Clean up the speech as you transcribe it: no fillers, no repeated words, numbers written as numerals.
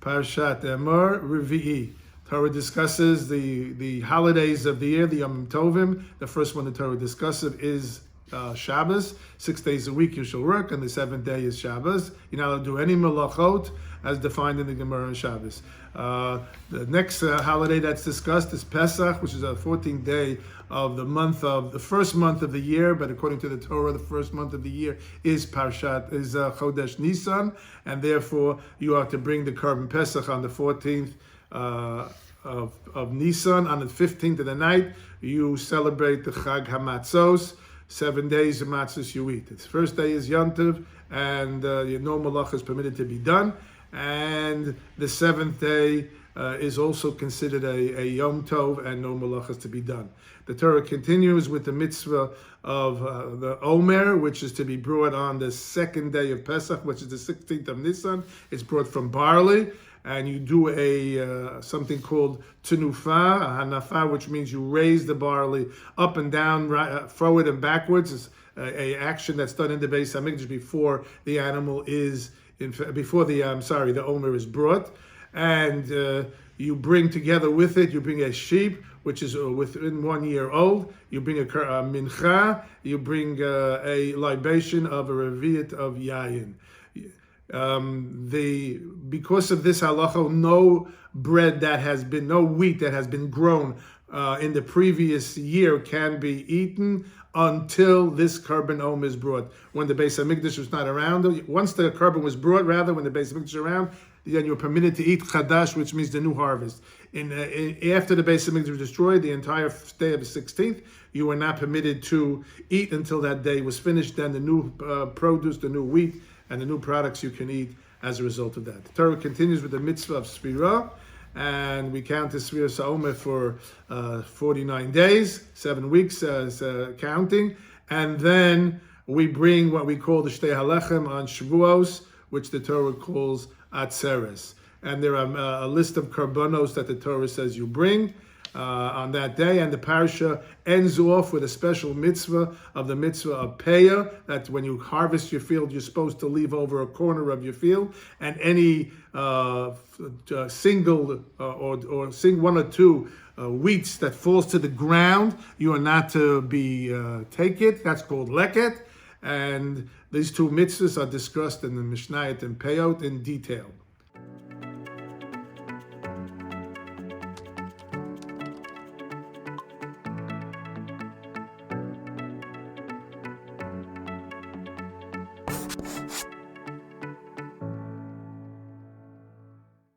Parshat Emor Revi'i. Torah discusses the holidays of the year, the Yom Tovim. The first one the Torah discusses is Shabbos. 6 days a week you shall work, and the seventh day is Shabbos. You're not allowed to do any malachot as defined in the Gemara on Shabbos. The next holiday that's discussed is Pesach, which is the 14th day of the first month of the year. But according to the Torah, the first month of the year is Chodesh Nisan, and therefore you are to bring the Korban Pesach on the 14th of Nisan. On the 15th of the night, you celebrate the Chag HaMatzos. 7 days of matzos you eat. The first day is Yom Tov, and no malach is permitted to be done. And the seventh day is also considered a Yom Tov, and no malach is to be done. The Torah continues with the mitzvah of the Omer, which is to be brought on the second day of Pesach, which is the 16th of Nisan. It's brought from barley. And you do a something called tenufa, a hanafa, which means you raise the barley up and down, forward and backwards. It's a action that's done in the Beis Hamikdash before the animal is the omer is brought, and you bring together with it. You bring a sheep, which is within 1 year old. You bring a mincha. You bring a libation of a revi'it of yayin. Because of this halacha, no wheat that has been grown in the previous year can be eaten until this korban omer is brought. When the Beis Hamikdash was not around, once the korban was brought, when the Beis Hamikdash was around, then you're permitted to eat chadash, which means the new harvest. After the Beis Hamikdash was destroyed, the entire day of the 16th, you were not permitted to eat until that day was finished. Then the new produce, the new wheat, and the new products you can eat as a result of that. The Torah continues with the mitzvah of Sfirah, and we count the Sfirah Sa'omer for 49 days, 7 weeks counting, and then we bring what we call the Shtei Halechem on Shavuos, which the Torah calls Atzeres. And there are a list of karbanos that the Torah says you bring on that day, and the parasha ends off with a special mitzvah of the mitzvah of Peah, that when you harvest your field, you're supposed to leave over a corner of your field, and any single one or two wheats that falls to the ground, you are not to be take it. That's called leket, and these two mitzvahs are discussed in the Mishnayot and Peyot in detail.